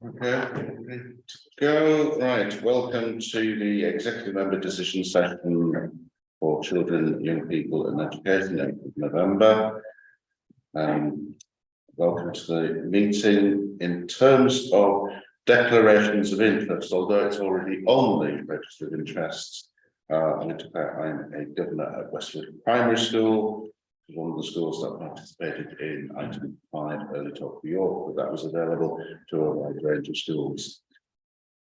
Okay, ready to go. Right, welcome to the executive member decision session for children, young people and education, 8th of November. Welcome to the meeting. In terms of declarations of interest, although it's already on the register of interests, I need to declare I'm a governor at Westwood Primary School, one of the schools that participated in item 5 early talk for York, but that was available to a wide range of schools.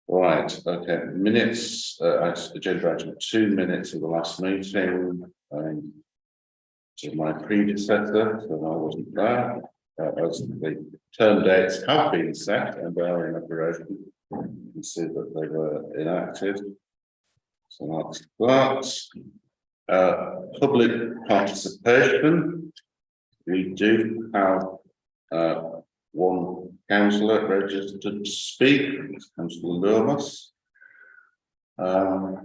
Right, okay, minutes, agenda item 2 minutes of the last meeting. To my predecessor, so I wasn't there. As the term dates have been set and they are in operation, you can see that they were enacted. So that's that. Public participation. We do have one councillor registered to speak, Councillor Loomis. So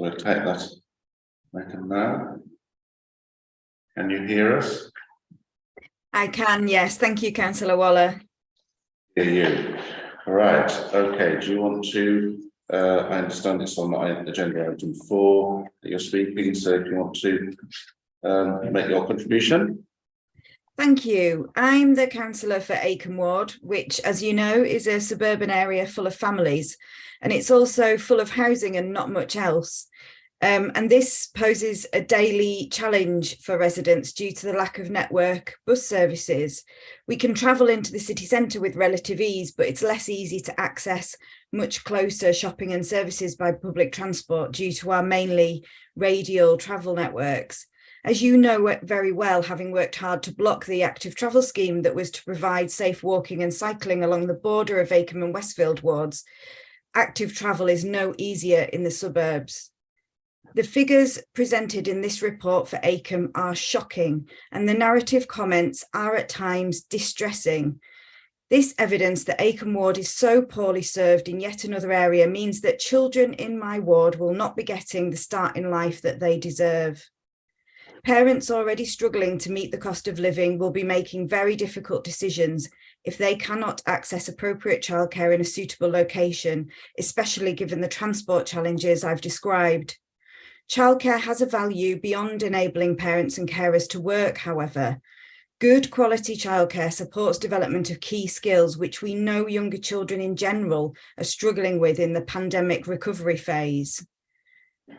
I take that item now. Can you hear us? I can, yes. Thank you, Councillor Waller. Hear you. All right. Okay. Do you want to? I understand it's on agenda item 4 that you're speaking. So, do you want to make your contribution? Thank you. I'm the councillor for Acombe Ward, which, as you know, is a suburban area full of families, and it's also full of housing and not much else. And this poses a daily challenge for residents due to the lack of network bus services. We can travel into the city centre with relative ease, but it's less easy to access much closer shopping and services by public transport due to our mainly radial travel networks. As you know very well, having worked hard to block the active travel scheme that was to provide safe walking and cycling along the border of Acombe and Westfield wards, active travel is no easier in the suburbs. The figures presented in this report for Acombe are shocking, and the narrative comments are at times distressing. This evidence that Acombe Ward is so poorly served in yet another area means that children in my ward will not be getting the start in life that they deserve. Parents already struggling to meet the cost of living will be making very difficult decisions if they cannot access appropriate childcare in a suitable location, especially given the transport challenges I've described. Childcare has a value beyond enabling parents and carers to work, however. Good quality childcare supports development of key skills, which we know younger children in general are struggling with in the pandemic recovery phase.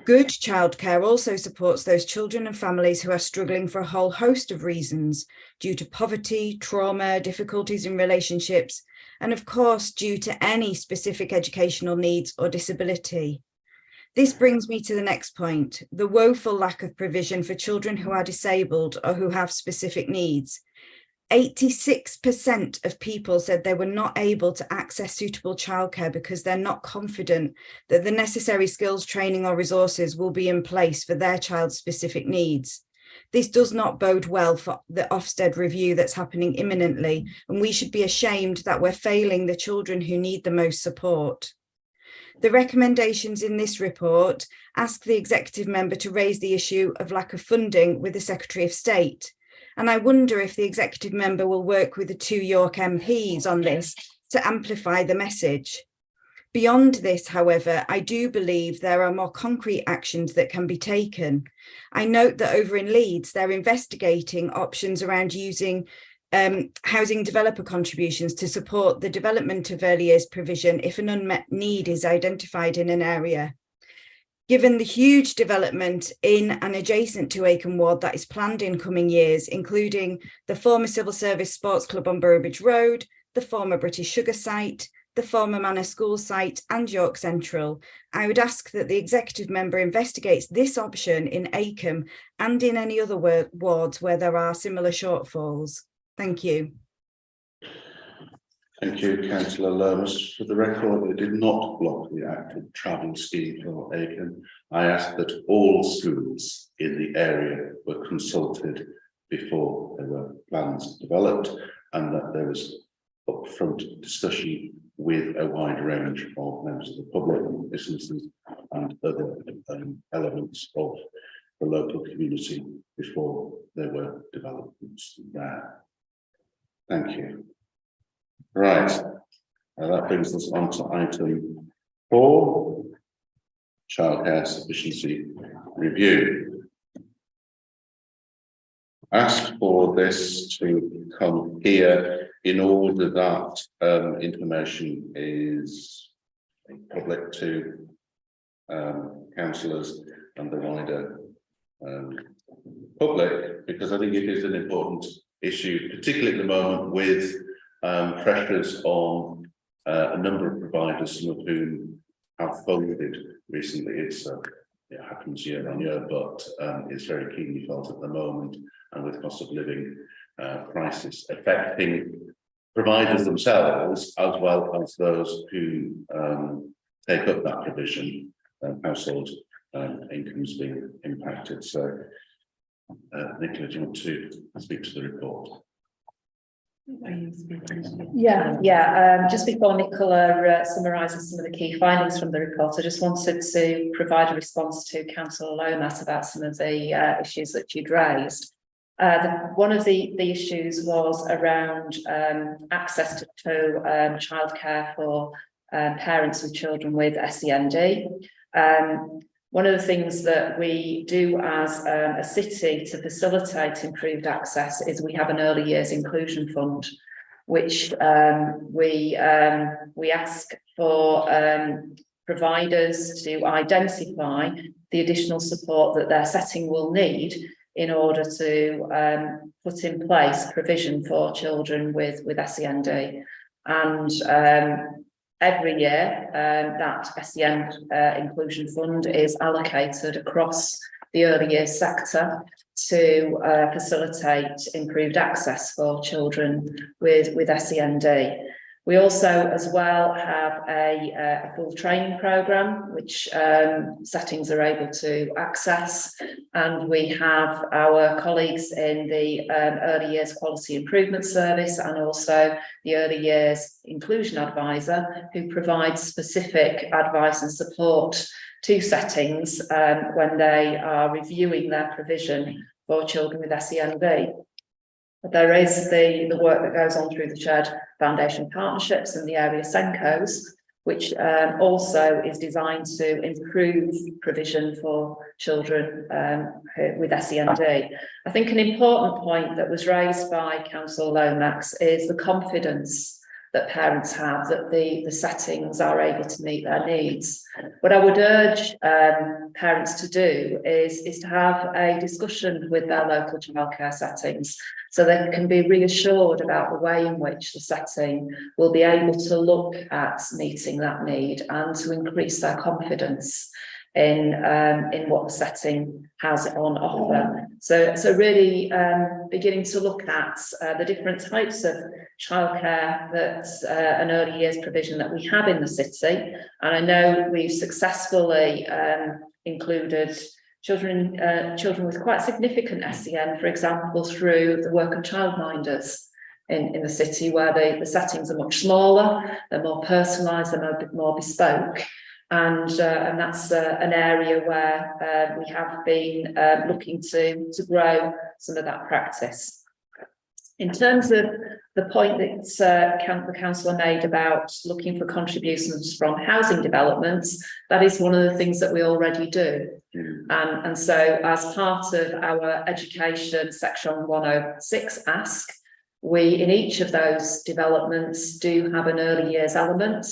Good childcare also supports those children and families who are struggling for a whole host of reasons, due to poverty, trauma, difficulties in relationships, and of course, due to any specific educational needs or disability. This brings me to the next point, the woeful lack of provision for children who are disabled or who have specific needs. 86% of people said they were not able to access suitable childcare because they're not confident that the necessary skills, training or resources will be in place for their child's specific needs. This does not bode well for the Ofsted review that's happening imminently, and we should be ashamed that we're failing the children who need the most support. The recommendations in this report ask the executive member to raise the issue of lack of funding with the Secretary of State. And I wonder if the executive member will work with the 2 York MPs on this to amplify the message. Beyond this, however, I do believe there are more concrete actions that can be taken. I note that over in Leeds, they're investigating options around using housing developer contributions to support the development of early years provision if an unmet need is identified in an area. Given the huge development in and adjacent to Acombe Ward that is planned in coming years, including the former Civil Service Sports Club on Boroughbridge Road, the former British Sugar site, the former Manor School site and York Central, I would ask that the executive member investigates this option in Acombe and in any other wards where there are similar shortfalls. Thank you. Thank you, Councillor Loomis. For the record, I did not block the active travel scheme for Acombe. I asked that all schools in the area were consulted before there were plans developed, and that there was upfront discussion with a wide range of members of the public, businesses, and other elements of the local community before there were developments there. Thank you. Right, that brings us on to item 4, childcare sufficiency review. Asked for this to come here in order that information is public to councillors and the wider public, because I think it is an important issue, particularly at the moment with pressures on a number of providers, some of whom have folded recently. It happens year on year, but it's very keenly felt at the moment, and with cost of living crisis affecting providers themselves as well as those who take up that provision, household incomes being impacted. So, Nicola, do you want to speak to the report? Just before Nicola summaриses some of the key findings from the report, I just wanted to provide a response to Councillor Lomas about some of the issues that you'd raised. One of the issues was around access to childcare for parents with children with SEND. One of the things that we do as a city to facilitate improved access is we have an early years inclusion fund, which we ask for providers to identify the additional support that their setting will need in order to put in place provision for children with SEND. And every year, that SEN inclusion fund is allocated across the early years sector to facilitate improved access for children with SEND. We also, as well, have a full training programme which settings are able to access, and we have our colleagues in the Early Years Quality Improvement Service and also the Early Years Inclusion Advisor, who provides specific advice and support to settings when they are reviewing their provision for children with SEND. There is the work that goes on through the Shared Foundation Partnerships and the area SENCOs, which also is designed to improve provision for children with SEND. I think an important point that was raised by Councillor Lomax is the confidence that parents have that the settings are able to meet their needs. What I would urge parents to do is to have a discussion with their local childcare settings so they can be reassured about the way in which the setting will be able to look at meeting that need and to increase their confidence in what the setting has on offer. So really beginning to look at the different types of childcare that an early years provision that we have in the city. And I know we've successfully included children with quite significant SEN, for example, through the work of childminders in the city, where the settings are much smaller, they're more personalised, they're a bit more bespoke. And that's an area where we have been looking to grow some of that practice. In terms of the point that the councillor made about looking for contributions from housing developments, that is one of the things that we already do. And so as part of our education section 106 ask, we in each of those developments do have an early years element.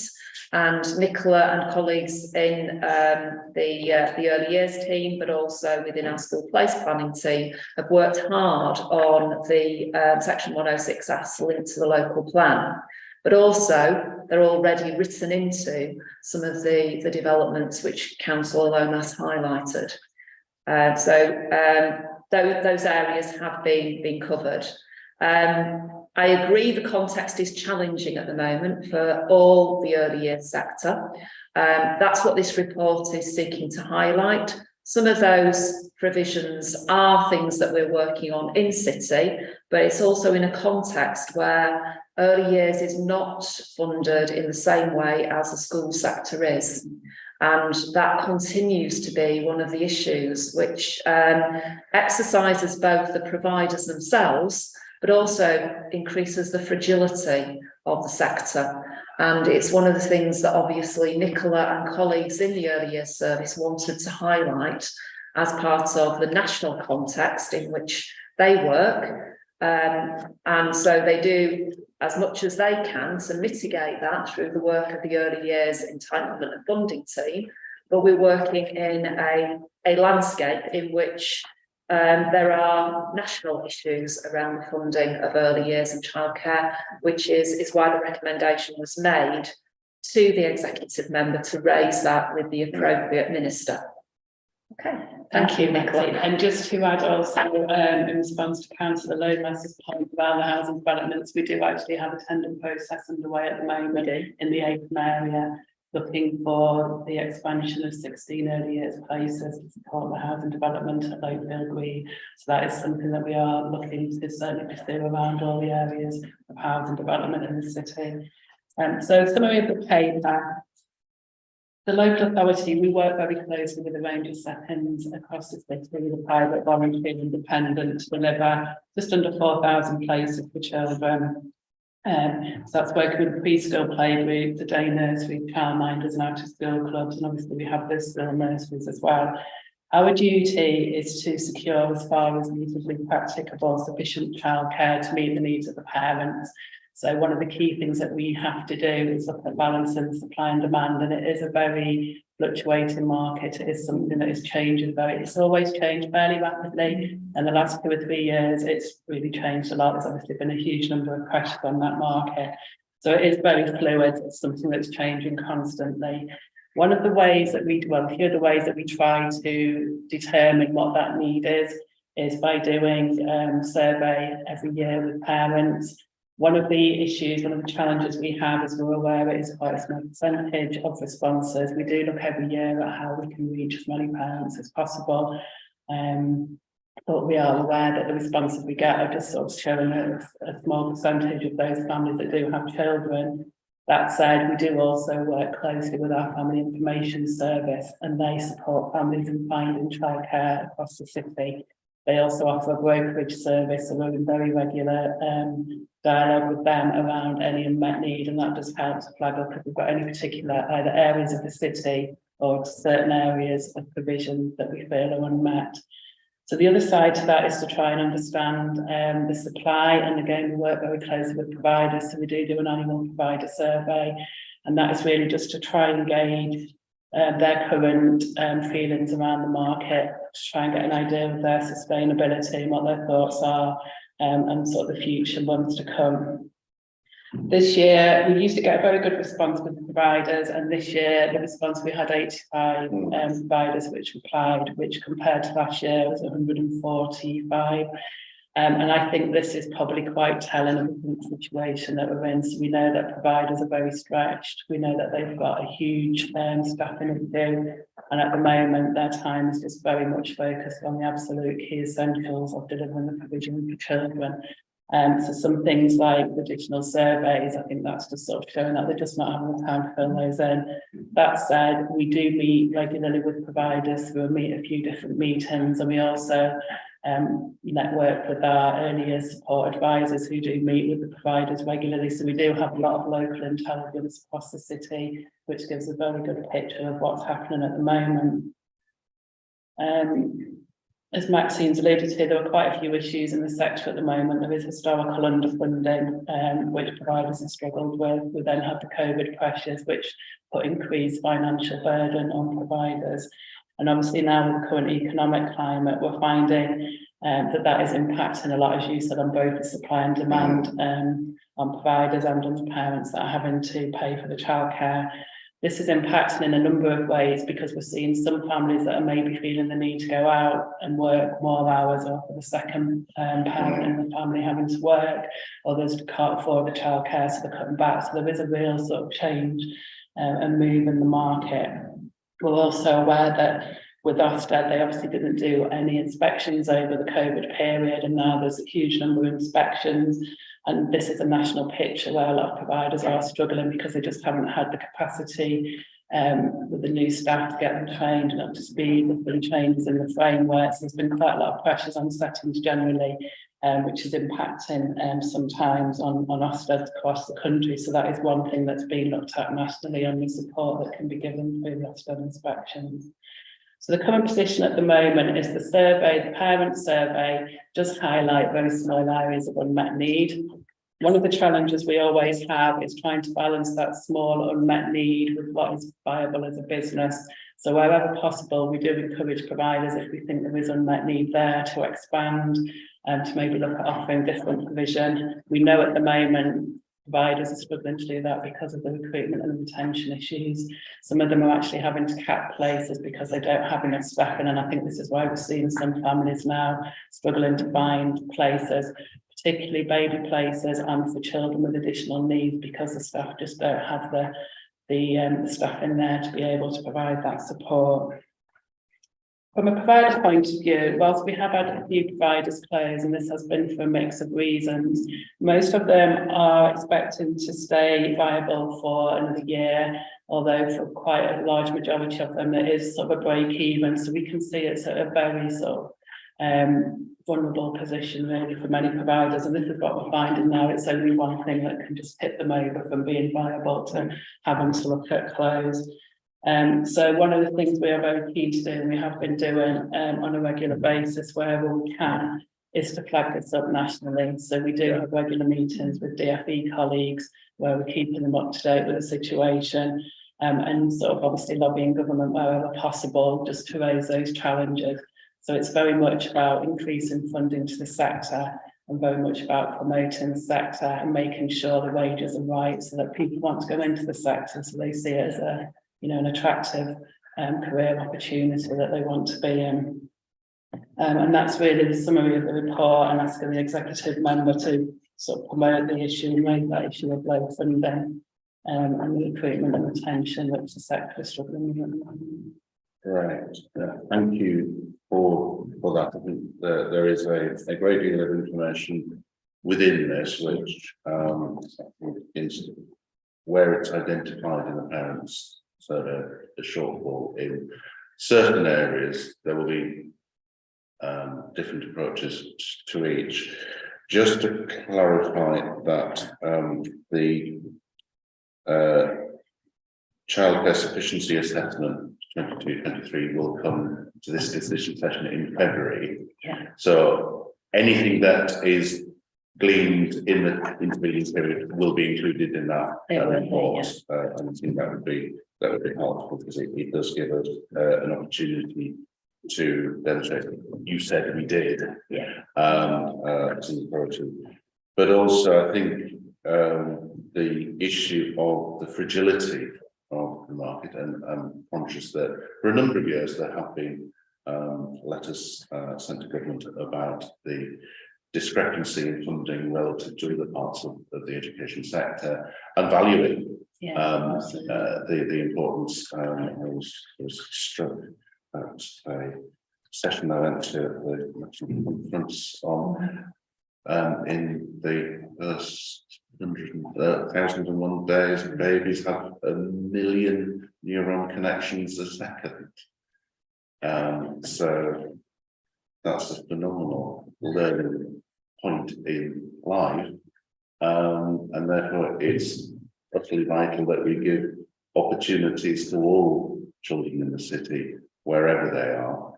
And Nicola and colleagues in the early years team, but also within our school place planning team, have worked hard on the section 106 asks linked to the local plan. But also they're already written into some of the developments which Councillor Lomas highlighted. So those areas have been covered. I agree the context is challenging at the moment for all the early years sector. That's what this report is seeking to highlight. Some of those provisions are things that we're working on in city, but it's also in a context where early years is not funded in the same way as the school sector is. And that continues to be one of the issues which exercises both the providers themselves, but also increases the fragility of the sector. And it's one of the things that obviously Nicola and colleagues in the early years service wanted to highlight as part of the national context in which they work. And so they do as much as they can to mitigate that through the work of the early years entitlement and funding team. But we're working in a landscape in which there are national issues around the funding of early years and childcare, which is why the recommendation was made to the executive member to raise that with the appropriate minister. Okay, thank you, Nicola. And just to add also, in response to Councillor Lomas's point about the housing developments, we do actually have a tender process underway at the moment in the Acomb area, looking for the expansion of 16 early years places to support the housing development at Lowfield Green. So that is something that we are looking to certainly pursue around all the areas of housing development in the city. So summary of the paper. The local authority, we work very closely with a range of settings across the city, with a private, voluntary, independent, to deliver just under 4,000 places for children. So that's working with the preschool playgroup, the day nursery, childminders and after school clubs, and obviously we have the school nurseries as well. Our duty is to secure, as far as reasonably practicable, sufficient childcare to meet the needs of the parents. So one of the key things that we have to do is look at balancing supply and demand, and it is a very fluctuating market. It is something that is changing it's always changed fairly rapidly. In the last 2 or 3 years, it's really changed a lot. There's obviously been a huge number of pressures on that market. So it is very fluid. It's something that's changing constantly. One of the ways that a few of the ways that we try to determine what that need is by doing survey every year with parents. One of the challenges we have, as we're aware, it is quite a small percentage of responses. We do look every year at how we can reach as many parents as possible. But we are aware that the responses we get are just sort of showing a small percentage of those families that do have children. That said, we do also work closely with our family information service, and they support families in finding childcare across the city. They also offer a brokerage service, so we're in very regular dialogue with them around any unmet need, and that does help to flag up if we've got any particular either areas of the city or certain areas of provision that we feel are unmet. So the other side to that is to try and understand the supply, and again we work very closely with providers, so we do an annual provider survey, and that is really just to try and gauge their current feelings around the market, to try and get an idea of their sustainability and what their thoughts are, and sort of the future months to come. This year, we used to get a very good response with the providers, and this year, the response, we had 85 providers which replied, which compared to last year was 145. And I think this is probably quite telling of the situation that we're in. So we know that providers are very stretched. We know that they've got a huge staffing issue. And at the moment, their time is just very much focused on the absolute key essentials of delivering the provision for children. So some things like additional surveys, I think that's just sort of showing that they're just not having the time to fill those in. That said, we do meet regularly with providers. We'll meet a few different meetings, and we also network with our early years support advisors who do meet with the providers regularly. So we do have a lot of local intelligence across the city, which gives a very good picture of what's happening at the moment. As Maxine's alluded to, there are quite a few issues in the sector at the moment. There is historical underfunding, which providers have struggled with. We then have the COVID pressures, which put increased financial burden on providers. And obviously now with the current economic climate, we're finding that is impacting a lot, as you said, on both the supply and demand on providers and on the parents that are having to pay for the childcare. This is impacting in a number of ways, because we're seeing some families that are maybe feeling the need to go out and work more hours, or for the second parent in the family having to work, others can't afford the childcare, so they're cutting back. So there is a real sort of change and move in the market. We're also aware that with Ofsted, they obviously didn't do any inspections over the COVID period, and now there's a huge number of inspections. And this is a national picture where a lot of providers are struggling because they just haven't had the capacity with the new staff to get them trained and up to speed with the changes in the frameworks. There's been quite a lot of pressures on settings generally which is impacting sometimes on Ofsted across the country. So that is one thing that's been looked at nationally on the support that can be given through the Ofsted inspections. So the current position at the moment is the survey, the parent survey, does highlight very small areas of unmet need. One of the challenges we always have is trying to balance that small unmet need with what is viable as a business. So wherever possible, we do encourage providers, if we think there is unmet need there, to expand and to maybe look at offering different provision. We know at the moment providers are struggling to do that because of the recruitment and retention issues. Some of them are actually having to cap places because they don't have enough staffing, and I think this is why we're seeing some families now struggling to find places, particularly baby places and for children with additional needs, because the staff just don't have the staff in there to be able to provide that support. From a provider point of view, whilst we have had a few providers close, and this has been for a mix of reasons, most of them are expecting to stay viable for another year, although for quite a large majority of them, it is sort of a break even. So we can see it's at a very sort of vulnerable position really for many providers. And this is what we're finding now. It's only one thing that can just tip them over from being viable to having to look at close. So one of the things we are very keen to do, and we have been doing on a regular basis wherever we can, is to flag this up nationally. So we do have regular meetings with DFE colleagues where we're keeping them up to date with the situation, and sort of obviously lobbying government wherever possible just to raise those challenges. So it's very much about increasing funding to the sector and very much about promoting the sector and making sure the wages are right so that people want to go into the sector, so they see it as a, you know, an attractive career opportunity that they want to be in. And that's really the summary of the report, and asking the executive member to sort of promote the issue and raise that issue of low funding and the recruitment and retention, which the sector is struggling with. Right. Thank you for that. I think there is a great deal of information within this, which is where it's identified in the parents' survey, the shortfall in certain areas. There will be different approaches to each. Just to clarify that the Childcare Sufficiency Assessment 22-23 will come to this decision session in February. Yeah. So anything that is gleaned in the intervening period will be included in that report. And I think that would be helpful, because it does give us an opportunity to demonstrate you said we did. But also I think the issue of the fragility of the market, and I'm conscious that for a number of years there have been letters sent to government about the discrepancy in funding relative to other parts of the education sector, and valuing the importance. I was struck at a session I went to at the National Conference on in the first 1,001 days, babies have 1 million neuron connections a second. So that's a phenomenal learning point in life, and therefore it's utterly vital that we give opportunities to all children in the city, wherever they are.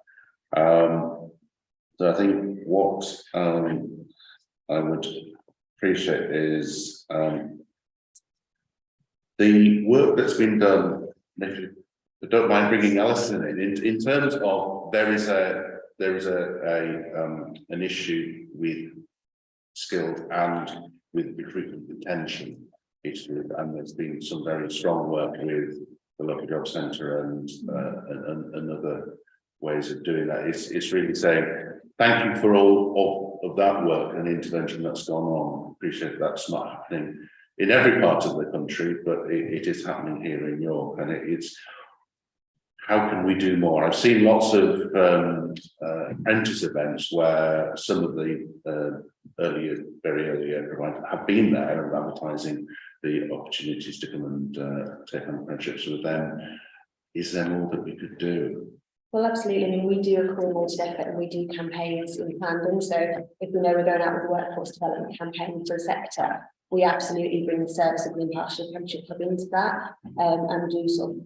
So I think what I would appreciate is the work that's been done. If you don't mind bringing Alison in terms of there is an issue with skilled and with recruitment retention issue, and there's been some very strong work with the local job centre and other ways of doing that. It's really saying thank you for all of that work and intervention that's gone on. Appreciate that's not happening in every part of the country, but it is happening here in York, and it's how can we do more? I've seen lots of apprentice events where some of the very early year providers have been there and advertising the opportunities to come and take on apprenticeships with them. Is there more that we could do? Well, absolutely. I mean, we do a coordinated effort and we do campaigns in tandem. So if we know we're going out with a workforce development campaign for a sector, we absolutely bring the service of the Impartial Apprenticeship Club into that, and do sort of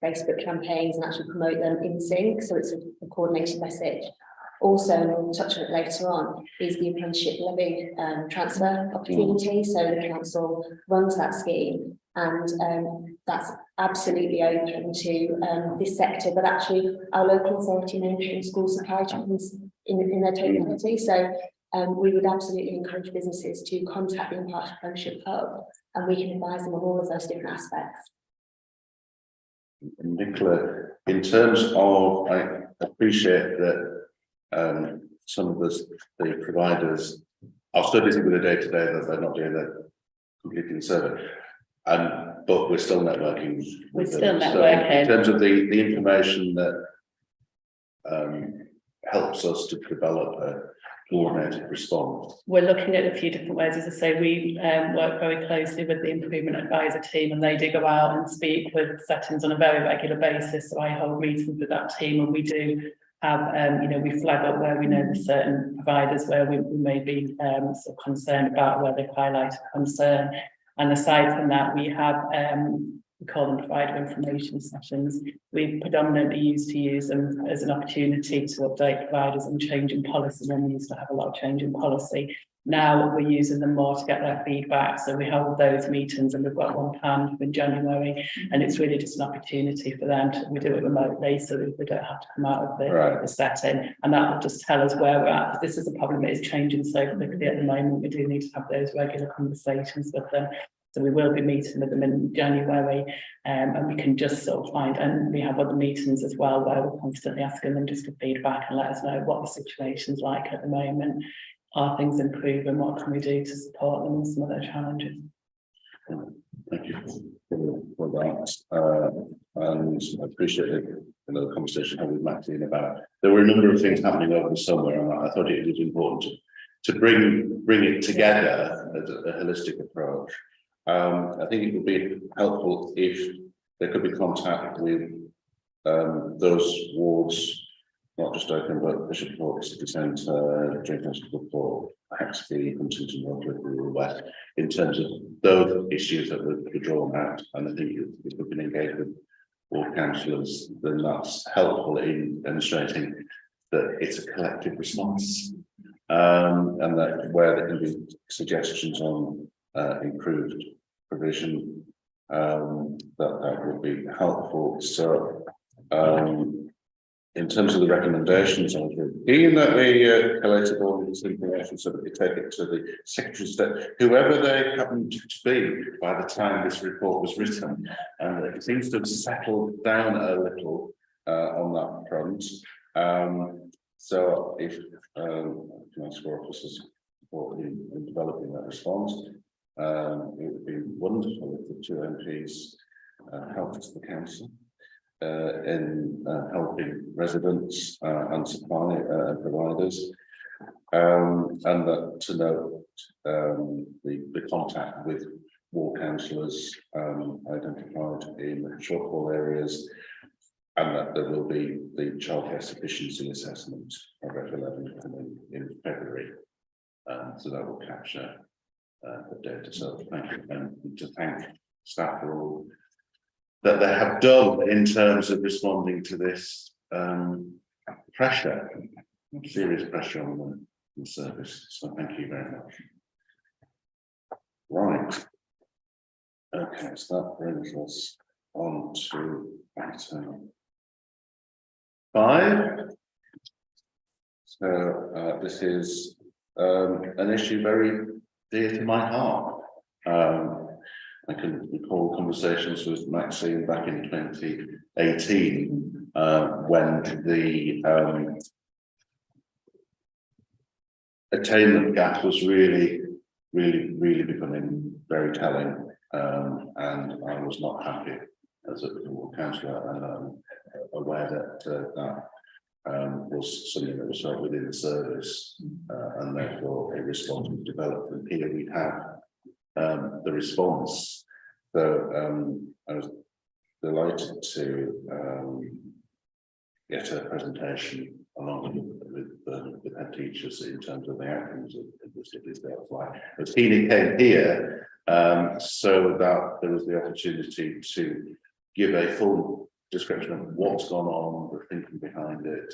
Facebook campaigns and actually promote them in sync. So it's a coordinated message. Also, and we'll touch on it later on, is the apprenticeship levy transfer opportunity. So the council runs that scheme, and that's absolutely open to this sector, but actually our local authority and independent school supply chains in their totality. So we would absolutely encourage businesses to contact the Impartial Apprenticeship Club, and we can advise them on all of those different aspects. Nicola, in terms of, I appreciate that some of the providers are still busy with the day-to-day, that they're not doing the completing the survey, but we're still networking. We're still networking. So in terms of the information that helps us to develop a coordinated response. We're looking at a few different ways. As I say, we work very closely with the Improvement Advisor team, and they do go out and speak with settings on a very regular basis. So I hold meetings with that team, and we do have, we flag up where we know there's certain providers where we may be sort of concerned about, where they've highlighted concern. And aside from that, we have, we call them provider information sessions. We predominantly used to use them as an opportunity to update providers on change in policy, when we used to have a lot of change in policy. Now we're using them more to get their feedback. So we hold those meetings, and we've got one planned in January, and it's really just an opportunity for them to, we do it remotely, so they don't have to come out of the setting, and that will just tell us where we're at. This is a problem, it is changing so quickly at the moment. We do need to have those regular conversations with them. So we will be meeting with them in January, and we can just sort of find, and we have other meetings as well where we're constantly asking them just for feedback and let us know what the situation's like at the moment. Are things improving? What can we do to support them in some of their challenges? Thank you for that. And I appreciate the conversation I had with Maxine about, there were a number of things happening over the summer, and I thought it was important to bring it together as a holistic approach. I think it would be helpful if there could be contact with those wards, not just Oakham, but Bishop Port, City Centre, Drayton Port, Haxby, Huntington Road, Rural West, in terms of those issues that were drawn out. And I think if we can engage with all councillors, then that's helpful in demonstrating that it's a collective response, and that where there can be suggestions on improved provision, that would be helpful. So in terms of the recommendations, being that we collated all this information so that we take it to the Secretary of State, whoever they happened to be by the time this report was written, and it seems to have settled down a little on that front. So if council officers support in developing that response, it would be wonderful if the two MPs helped the council in helping residents and supply providers, and that to note the contact with ward councillors identified in shortfall areas, and that there will be the childcare sufficiency assessment paragraph 11 coming in February, so that will capture the data. So thank you, and to thank staff for all that they have done in terms of responding to this pressure, serious pressure on the service. So thank you very much. Right. Okay, so that brings us on to item 5. So this is an issue very dear to my heart. I can recall conversations with Maxine back in 2018 when the attainment gap was really becoming very telling, and I was not happy as a councillor, and aware that was something that was felt within the service, and therefore a response was developed. And here we have the response. So I was delighted to get a presentation along with the head teachers in terms of the outcomes of the cities they apply. But Tina came here so that there was the opportunity to give a full description of what's gone on, the thinking behind it.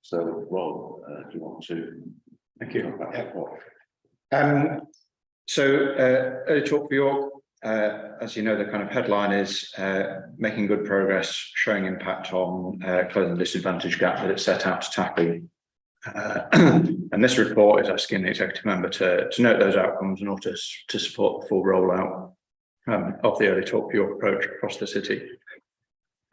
So, Rob, do you want to? Thank you. Talk about that? Early Talk for York, as you know, the kind of headline is making good progress, showing impact on closing the disadvantage gap that it's set out to tackle. And this report is asking the executive member to note those outcomes in order to support the full rollout of the Early Talk for York approach across the city.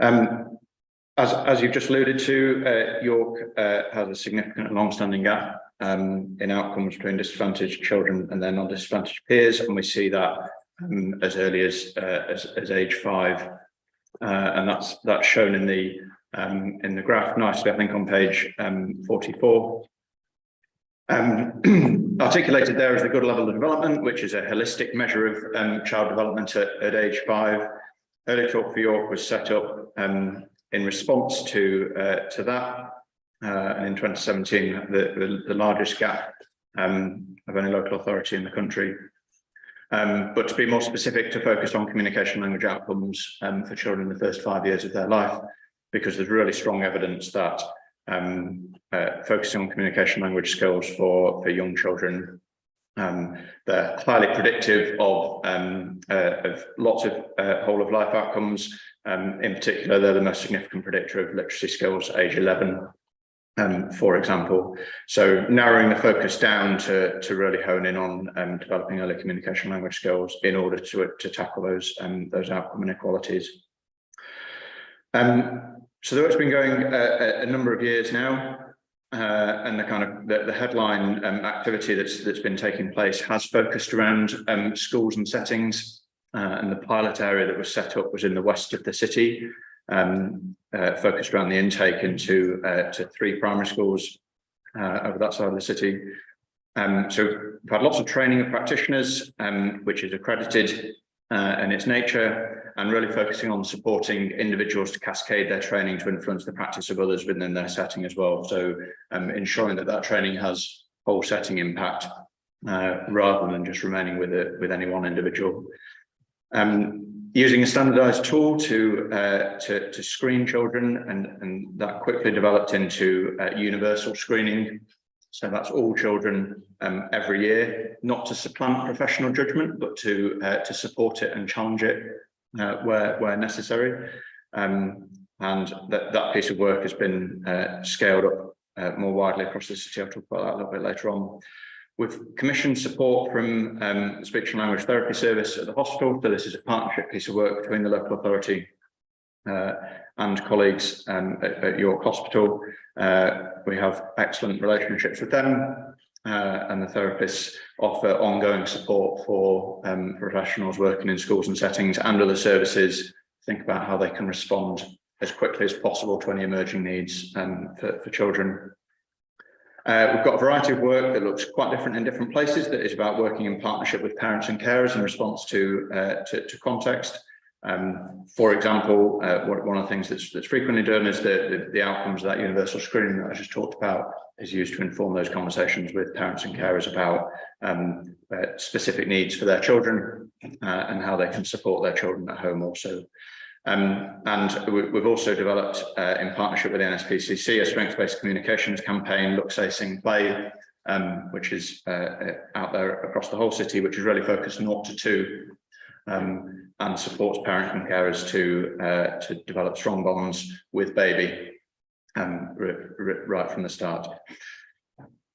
As you've just alluded to, York has a significant long-standing gap in outcomes between disadvantaged children and their non-disadvantaged peers, and we see that as early as age 5, and that's shown in the graph nicely, I think, on page 44. Articulated there is the good level of development, which is a holistic measure of child development at age 5. Early Talk for York was set up in response to that, and in 2017, the largest gap of any local authority in the country. But to be more specific, to focus on communication language outcomes for children in the first 5 years of their life, because there's really strong evidence that focusing on communication language skills for young children, they're highly predictive of lots of whole of life outcomes. In particular, they're the most significant predictor of literacy skills at age 11, for example. So narrowing the focus down to really hone in on developing early communication language skills in order to tackle those outcome inequalities. So the work's been going a number of years now, and the kind of the headline activity that's been taking place has focused around schools and settings, and the pilot area that was set up was in the west of the city, focused around the intake into to 3 primary schools over that side of the city. So we've had lots of training of practitioners, which is accredited in its nature, and really focusing on supporting individuals to cascade their training to influence the practice of others within their setting as well. So ensuring that training has whole setting impact rather than just remaining with any one individual. Using a standardized tool to screen children, and that quickly developed into universal screening. So that's all children every year, not to supplant professional judgment, but to support it and challenge it where necessary. And that piece of work has been scaled up more widely across the city. I'll talk about that a little bit later on. We've commissioned support from the Speech and Language Therapy Service at the hospital. So this is a partnership piece of work between the local authority and colleagues at York Hospital. We have excellent relationships with them, and the therapists offer ongoing support for professionals working in schools and settings and other services. Think about how they can respond as quickly as possible to any emerging needs for children. We've got a variety of work that looks quite different in different places, that is about working in partnership with parents and carers in response to context. For example, one of the things that's frequently done is the outcomes of that universal screening that I just talked about is used to inform those conversations with parents and carers about specific needs for their children and how they can support their children at home also. And we've also developed, in partnership with the NSPCC, a strengths-based communications campaign, Look, Say, Sing, Play, which is out there across the whole city, which is really focused 0 to 2, and supports parents and carers to develop strong bonds with baby right from the start.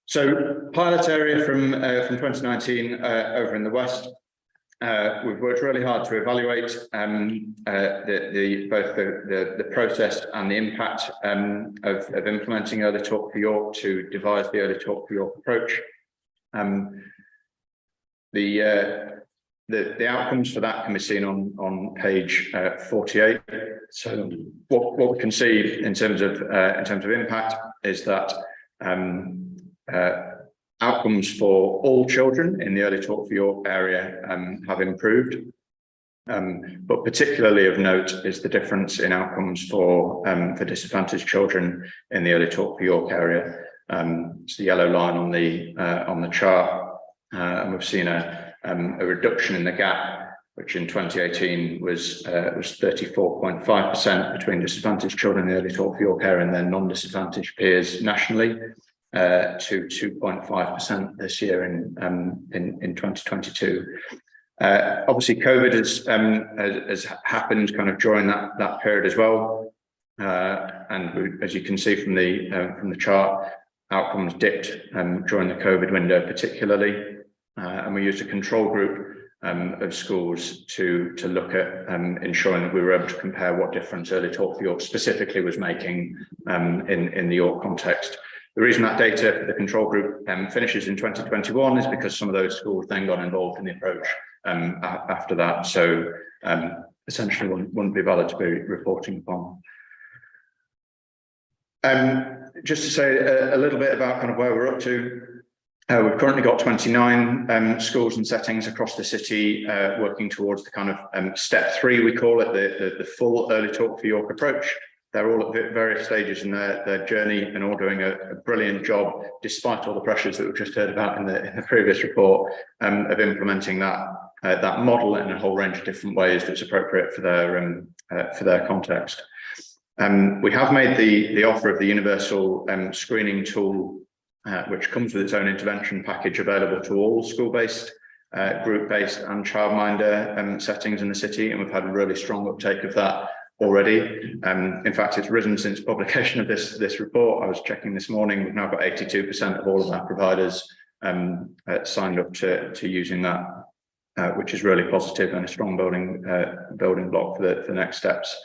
So pilot area from 2019 over in the west. We've worked really hard to evaluate both the process and the impact of implementing Early Talk for York to devise the Early Talk for York approach. The outcomes for that can be seen on page 48. So what we can see in terms of impact is that outcomes for all children in the Early Talk for York area have improved. But particularly of note is the difference in outcomes for disadvantaged children in the early talk for York area. It's the yellow line on the chart, and we've seen a reduction in the gap, which in 2018 was 34.5% between disadvantaged children in the early talk for York area and their non-disadvantaged peers nationally, to 2.5% this year in 2022. Obviously, COVID has happened kind of during that period as well, and as you can see from the chart, outcomes dipped during the COVID window particularly, and we used a control group of schools to look at ensuring that we were able to compare what difference early talk for York specifically was making in the York context. The reason that data for the control group finishes in 2021 is because some of those schools then got involved in the approach after that, so essentially wouldn't be valid to be reporting upon. Just to say a little bit about kind of where we're up to. We've currently got 29 schools and settings across the city working towards the kind of step 3, we call it, the full early talk for York approach. They're all at various stages in their journey and all doing a brilliant job, despite all the pressures that we've just heard about in the previous report, of implementing that model in a whole range of different ways that's appropriate for their context. We have made the offer of the universal screening tool, which comes with its own intervention package, available to all school-based, group-based and childminder settings in the city, and we've had a really strong uptake of that already. In fact, it's risen since publication of this report. I was checking this morning, we've now got 82% of all of our providers signed up to using that, which is really positive and a strong building block for the next steps.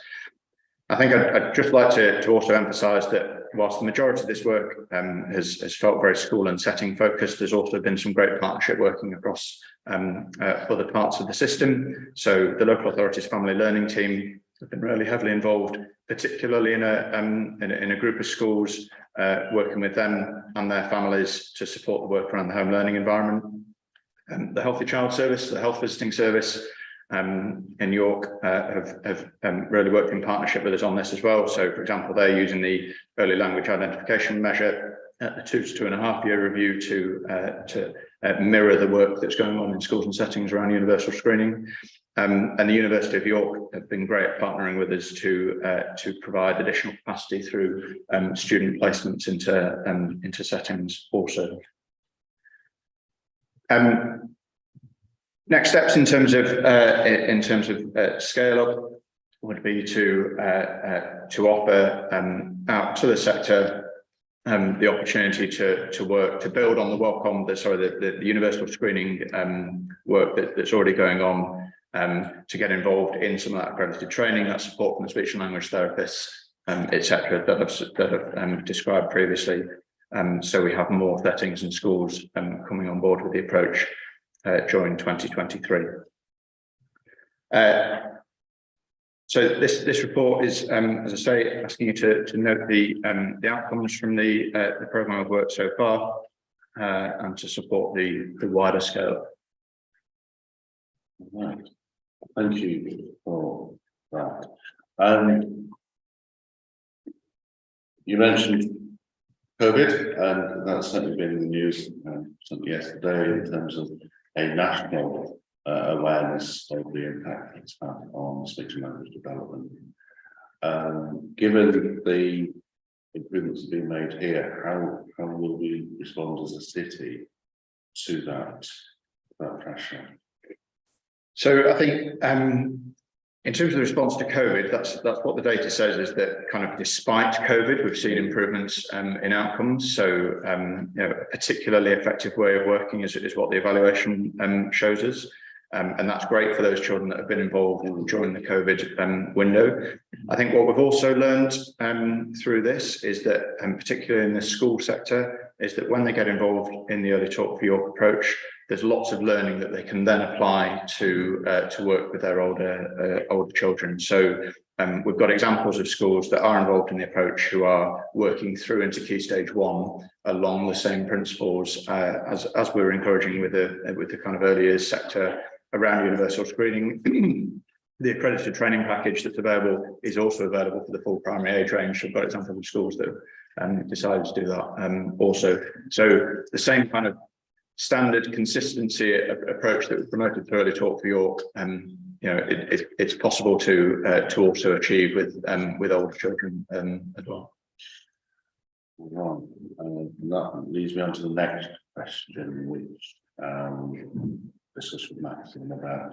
I think I'd just like to also emphasise that whilst the majority of this work has felt very school and setting focused, there's also been some great partnership working across other parts of the system. So the local authorities family learning team have been really heavily involved, particularly in a group of schools, working with them and their families to support the work around the home learning environment. The Healthy Child Service, the Health Visiting Service in York have really worked in partnership with us on this as well. So, for example, they're using the early language identification measure at the 2 to 2.5 year review to mirror the work that's going on in schools and settings around universal screening. And the University of York have been great at partnering with us to provide additional capacity through student placements into settings also. Next steps in terms of scale up would be to offer out to the sector the opportunity to work to build on the universal screening work that's already going on, to get involved in some of that accredited training, that support from the speech and language therapists, etc., that I've described previously. So we have more settings and schools coming on board with the approach during 2023. So this report is, as I say, asking you to note the outcomes from the programme of work so far, and to support the wider scale. Right. Thank you for that. You mentioned COVID, and that's certainly been in the news certainly yesterday in terms of a national awareness of the impact it's had on speech and language development. Given the improvements that have been made here, how will we respond as a city to that pressure? So I think in terms of the response to COVID, that's what the data says, is that kind of despite COVID, we've seen improvements in outcomes. So you know, a particularly effective way of working is what the evaluation shows us. And that's great for those children that have been involved during the COVID window. I think what we've also learned through this is that, particularly in the school sector, is that when they get involved in the early talk for York approach, there's lots of learning that they can then apply to work with their older children. So we've got examples of schools that are involved in the approach who are working through into Key Stage 1 along the same principles as we're encouraging with the kind of early years sector around universal screening. the accredited training package that's available is also available for the full primary age range. I've got examples of schools that decided to do that also. So the same kind of standard consistency approach that was promoted through Early Talk for York, it's possible to also achieve with older children as well. Right, that leads me on to the next question, which discussed with Maxine about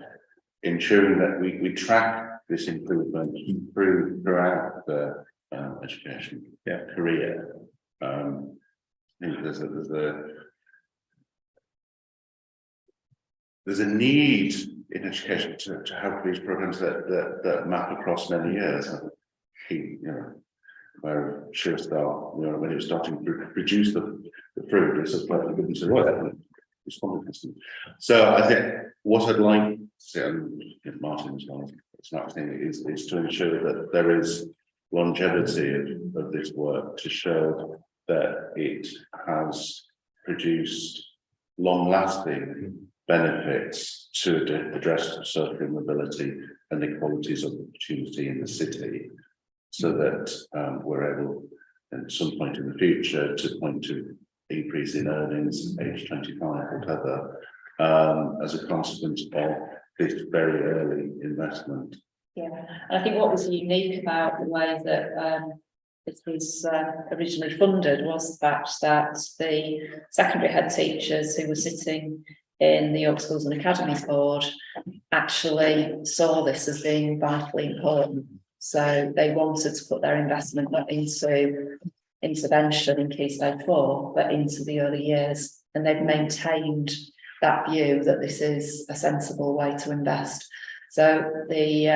ensuring that we track this improvement throughout the education career. I think there's a need in education to have these programs that map across many years. Where Sure Start, when it was starting to produce the fruit, it's just like we couldn't say, well, so I think what I'd like to see, and Martin as well, it's not thing is to ensure that there is longevity of this work to show that it has produced long-lasting benefits to address social mobility and equalities of opportunity in the city, so that we're able at some point in the future to point to increase in earnings, age 25, whatever, as a consequence of this very early investment. Yeah, and I think what was unique about the way that it was originally funded was the fact that the secondary head teachers who were sitting in the York Schools and Academies Board actually saw this as being vitally important. So they wanted to put their investment not into intervention in Key Stage 4, but into the early years. And they've maintained that view that this is a sensible way to invest. So the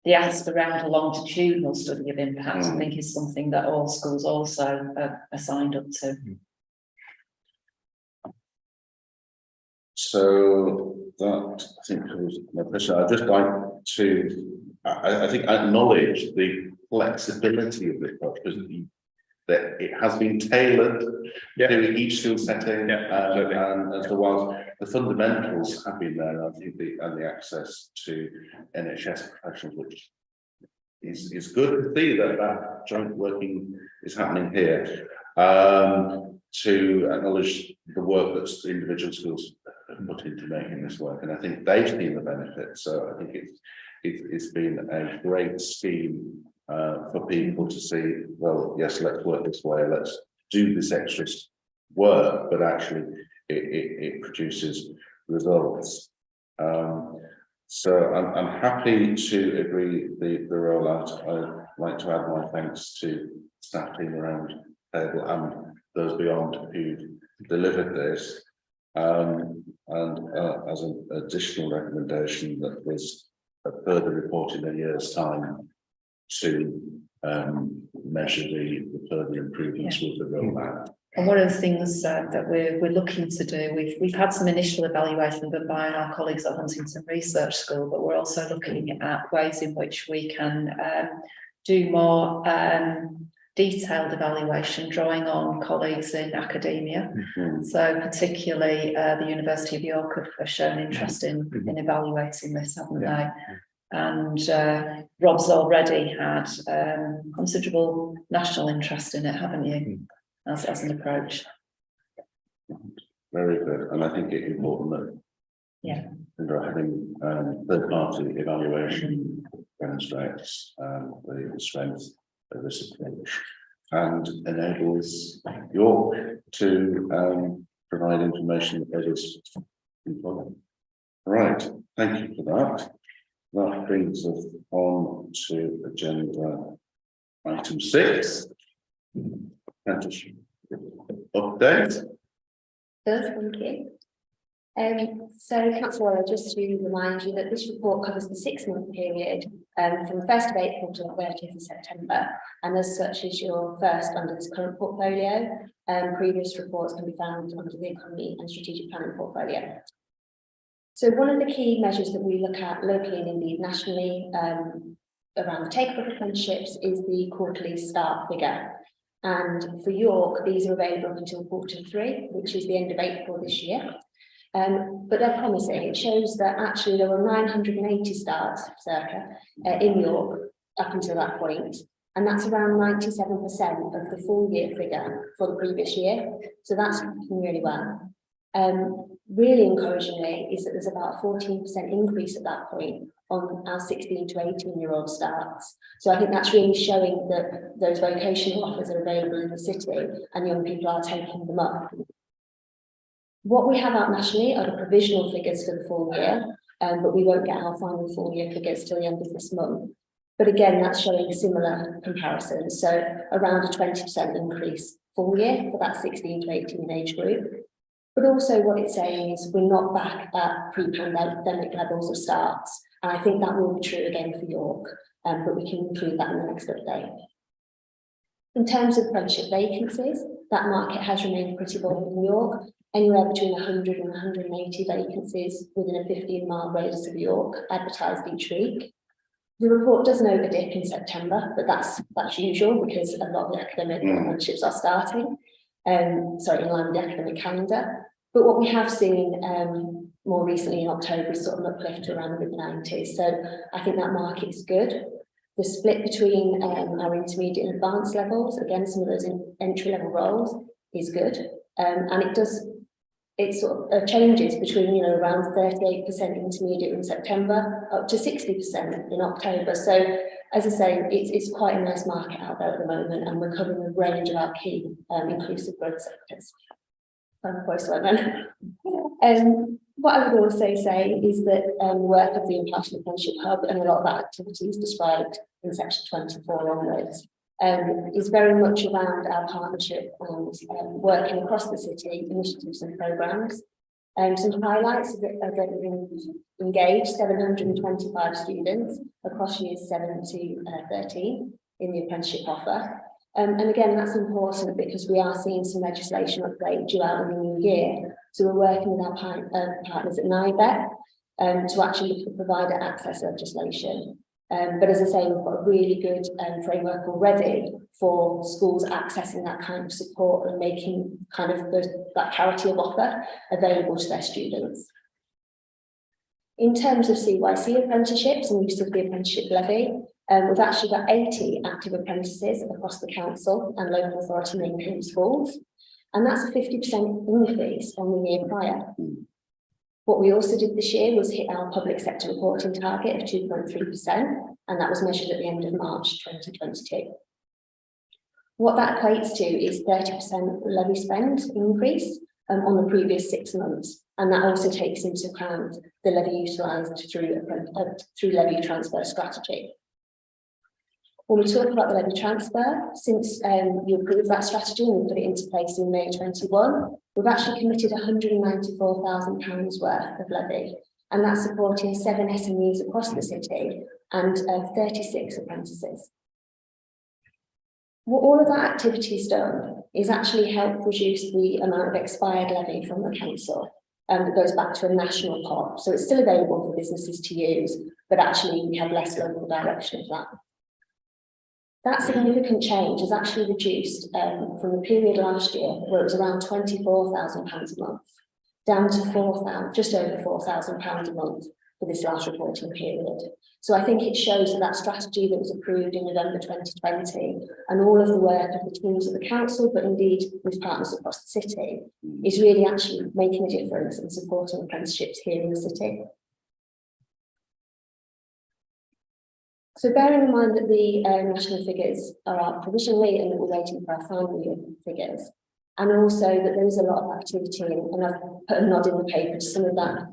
ask around a longitudinal study of impact, I think, is something that all schools also are signed up to. So that, I think, was my question. I'd just like to, I think, acknowledge the flexibility of this approach, that it has been tailored to each school setting, and so whilst the fundamentals have been there, I think the access to NHS professionals, which is good to see that joint working is happening here, to acknowledge the work that individual schools have put into making this work, and I think they've seen the benefit. So I think it's been a great scheme for people to see, well, yes, let's work this way, let's do this extra work, but actually it produces results. So I'm happy to agree the rollout. I'd like to add my thanks to staff team around the table and those beyond who delivered this. And as an additional recommendation, that was a further report in a year's time to measure the further improvements with the rollout. And one of the things that we're looking to do, we've had some initial evaluation done by our colleagues at Huntington Research School, but we're also looking at ways in which we can do more detailed evaluation, drawing on colleagues in academia. So particularly the University of York have shown interest in evaluating this, haven't they? And Rob's already had considerable national interest in it, haven't you? As an approach. Very good, and I think it's important that having third-party evaluation demonstrates the strength of this approach and enables York to provide information that others can follow. Right, thank you for that. That brings us on to agenda item 6. Apprenticeship update. Good, thank you. So, Councillor, just to remind you that this report covers the 6-month period from the 1st of April to the 30th of September, and as such is your first under this current portfolio. Previous reports can be found under the Economy and Strategic Planning portfolio. So one of the key measures that we look at locally and indeed nationally around the take-up of apprenticeships is the quarterly start figure. And for York, these are available until Q3, which is the end of April this year. But they're promising. It shows that actually there were 980 starts circa in York up until that point. And that's around 97% of the full year figure for the previous year. So that's working really well. Really encouragingly is that there's about a 14% increase at that point on our 16 to 18-year-old starts. So I think that's really showing that those vocational offers are available in the city and young people are taking them up. What we have out nationally are the provisional figures for the full year, but we won't get our final full year figures till the end of this month. But again, that's showing similar comparisons. So around a 20% increase full year for that 16 to 18 age group. But also what it's saying is we're not back at pre-pandemic levels of starts. And I think that will be true again for York, but we can include that in the next update. In terms of apprenticeship vacancies, that market has remained pretty buoyant in York, anywhere between 100 and 180 vacancies within a 15-mile radius of York advertised each week. The report does note a dip in September, but that's usual because a lot of the academic apprenticeships are starting. In line with the academic calendar. But what we have seen more recently in October is sort of an uplift around the mid-90s. So I think that market is good. The split between our intermediate and advanced levels, again, some of those entry-level roles is good. And it sort of changes between, around 38% intermediate in September up to 60% in October. So as I say, it's quite a nice market out there at the moment, and we're covering a range of our key inclusive growth sectors. What I would also say is that the work of the Impartial Apprenticeship Hub and a lot of that activity is described in section 24 onwards. Is very much around our partnership and working across the city, initiatives and programmes. Some highlights of it are that we've engaged 725 students across years 7 to 13 in the apprenticeship offer. And again, that's important because we are seeing some legislation update due out in the new year. So we're working with our partners at NIBET to actually look at provider access legislation. But as I say, we've got a really good framework already for schools accessing that kind of support and making kind of that parity of offer available to their students. In terms of CYC apprenticeships and use of the apprenticeship levy, we've actually got 80 active apprentices across the council and local authority maintained schools, and that's a 50% increase on the year prior. What we also did this year was hit our public sector reporting target of 2.3%, and that was measured at the end of March 2022. What that equates to is 30% levy spend increase on the previous 6 months, and that also takes into account the levy utilised through levy transfer strategy. When we talk about the levy transfer, since you approved that strategy and we put it into place in May 21, we've actually committed £194,000 worth of levy, and that's supporting 7 SMEs across the city and 36 apprentices. What all of that activity has done is actually help reduce the amount of expired levy from the council, that goes back to a national pot. So it's still available for businesses to use, but actually we have less local direction of that. That significant change has actually reduced from the period last year, where it was around £24,000 a month, down to just over £4,000 a month for this last reporting period. So I think it shows that that strategy that was approved in November 2020 and all of the work of the teams of the council, but indeed with partners across the city, is really actually making a difference and supporting apprenticeships here in the city. So bearing in mind that the national figures are out provisionally and that we're waiting for our final year figures, and also that there is a lot of activity, and I've put a nod in the paper to some of that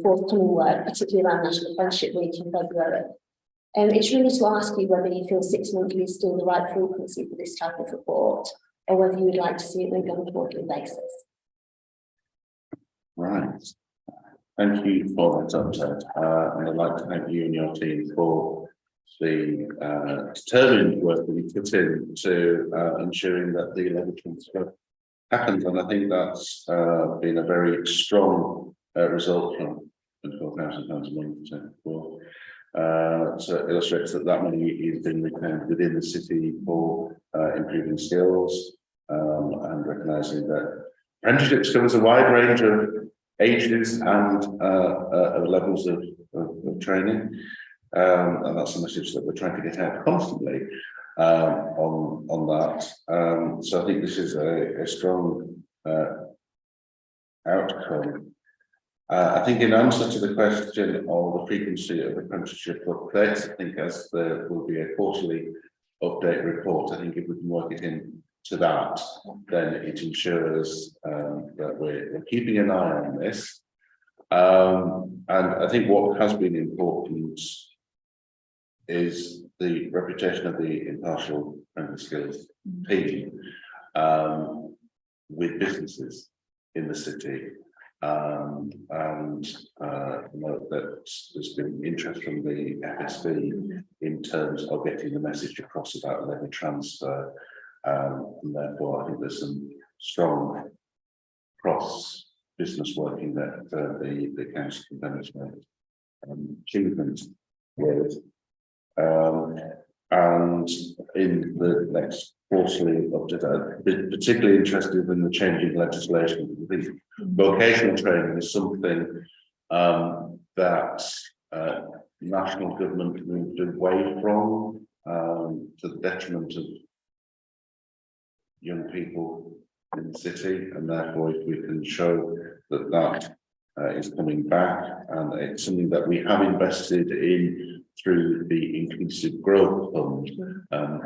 forthcoming work, particularly around National Apprenticeship Week in February. It's really to ask you whether you feel 6 monthly is still the right frequency for this type of report, or whether you would like to see it maybe on a quarterly basis. Right. Thank you for that update. And I'd like to thank you and your team for the determined work that we put in to ensuring that the levy transfer happens. And I think that's been a very strong result from £24,000 a month so illustrates that money is being returned within the city for improving skills and recognising that apprenticeships covers a wide range of ages and levels of training. And that's a message that we're trying to get out constantly on that. So I think this is a strong outcome. I think in answer to the question of the frequency of apprenticeship updates, I think as there will be a quarterly update report, I think if we can work it in to that, then it ensures that we're keeping an eye on this. And I think what has been important is the reputation of the impartial apprentice skills team with businesses in the city. And note that there's been interest from the FSB in terms of getting the message across about levy transfer, and therefore I think there's some strong cross business working that the council can demonstrate achievement with. And in the next quarterly update, I'd be particularly interested in the changing legislation. I think vocational training is something that national government moved away from to the detriment of young people in the city, and therefore if we can show that that is coming back, and it's something that we have invested in through the inclusive growth fund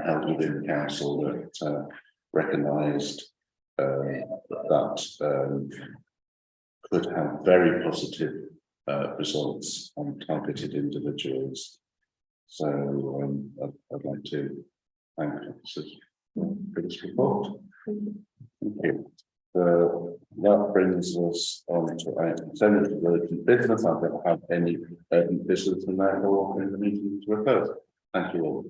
held within the council that recognised that could have very positive results on targeted individuals. So I'd like to thank officers for this report. Thank you. That brings us on to item 7 of urgent business. I don't have any urgent business, and therefore in the meeting to a close. Thank you all.